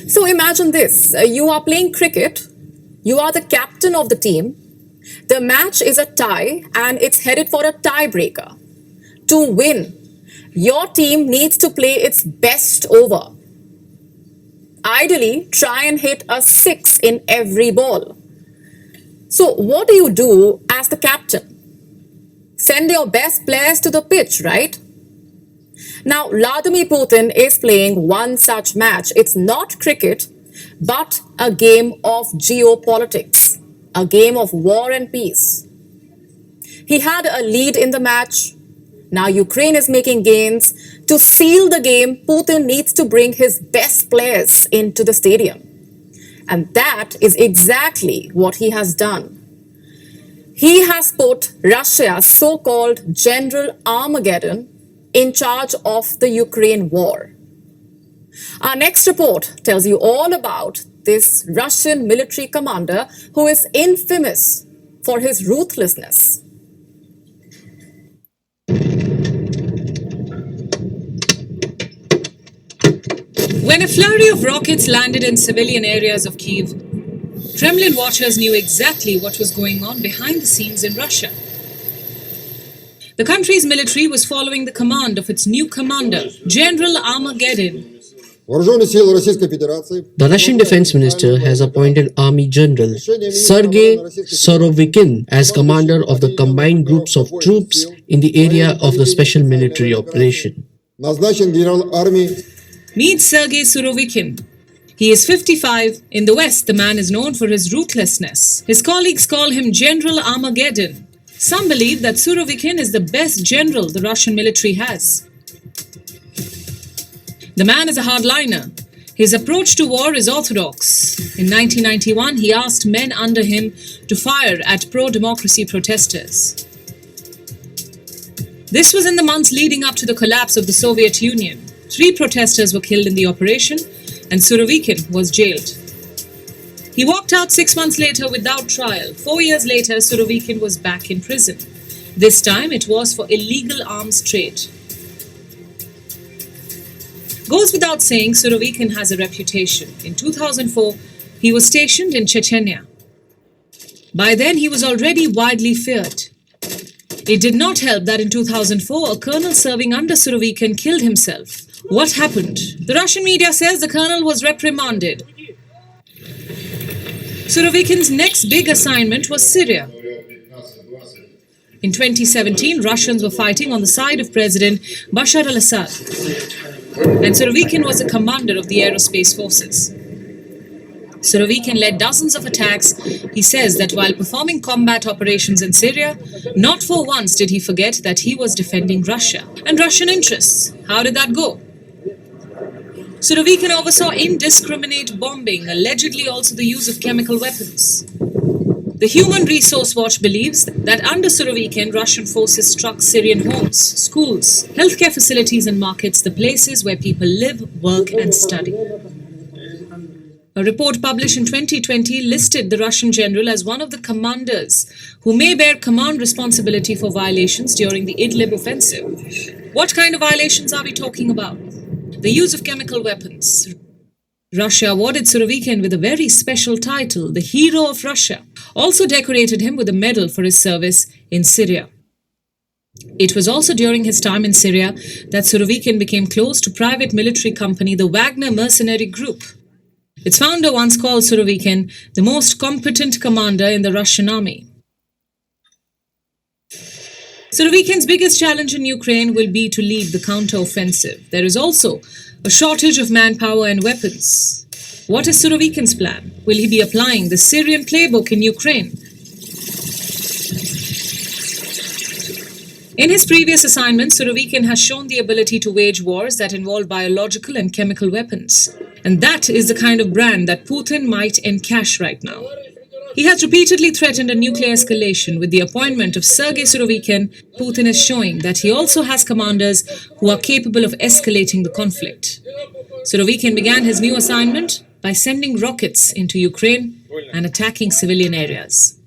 So imagine this, you are playing cricket, you are the captain of the team, the match is a tie and it's headed for a tiebreaker. To win, your team needs to play its best over. Ideally, try and hit a six in every ball. So, what do you do as the captain? Send your best players to the pitch, right? Now, Vladimir Putin is playing one such match. It's not cricket, but a game of geopolitics, a game of war and peace. He had a lead in the match. Now, Ukraine is making gains. To seal the game, Putin needs to bring his best players into the stadium. And that is exactly what he has done. He has put Russia's so-called General Armageddon in charge of the Ukraine war. Our next report tells you all about this Russian military commander who is infamous for his ruthlessness. When a flurry of rockets landed in civilian areas of Kyiv, Kremlin watchers knew exactly what was going on behind the scenes in Russia. The country's military was following the command of its new commander, General Armageddon. The Russian Defense Minister has appointed Army General Sergei Surovikin as commander of the combined groups of troops in the area of the special military operation. Meet Sergei Surovikin. He is 55. In the West, the man is known for his ruthlessness. His colleagues call him General Armageddon. Some believe that Surovikin is the best general the Russian military has. The man is a hardliner. His approach to war is orthodox. In 1991, he asked men under him to fire at pro-democracy protesters. This was in the months leading up to the collapse of the Soviet Union. 3 protesters were killed in the operation, and Surovikin was jailed. He walked out 6 months later without trial. 4 years later, Surovikin was back in prison. This time, it was for illegal arms trade. Goes without saying, Surovikin has a reputation. In 2004, he was stationed in Chechnya. By then, he was already widely feared. It did not help that in 2004, a colonel serving under Surovikin killed himself. What happened? The Russian media says the colonel was reprimanded. Surovikin's next big assignment was Syria. In 2017, Russians were fighting on the side of President Bashar al-Assad, and Surovikin was the commander of the aerospace forces. Surovikin led dozens of attacks. He says that while performing combat operations in Syria, not for once did he forget that he was defending Russia and Russian interests. How did that go? Surovikin oversaw indiscriminate bombing, allegedly also the use of chemical weapons. The Human Resource Watch believes that under Surovikin, Russian forces struck Syrian homes, schools, healthcare facilities and markets, the places where people live, work and study. A report published in 2020 listed the Russian general as one of the commanders who may bear command responsibility for violations during the Idlib offensive. What kind of violations are we talking about? The use of chemical weapons. Russia awarded Surovikin with a very special title, the Hero of Russia. Also decorated him with a medal for his service in Syria. It was also during his time in Syria that Surovikin became close to private military company, the Wagner mercenary group. Its founder once called Surovikin the most competent commander in the Russian army. Surovikin's biggest challenge in Ukraine will be to lead the counter-offensive. There is also a shortage of manpower and weapons. What is Surovikin's plan? Will he be applying the Syrian playbook in Ukraine? In his previous assignments, Surovikin has shown the ability to wage wars that involve biological and chemical weapons. And that is the kind of brand that Putin might encash right now. He has repeatedly threatened a nuclear escalation. With the appointment of Sergei Surovikin, Putin is showing that he also has commanders who are capable of escalating the conflict. Surovikin began his new assignment by sending rockets into Ukraine and attacking civilian areas.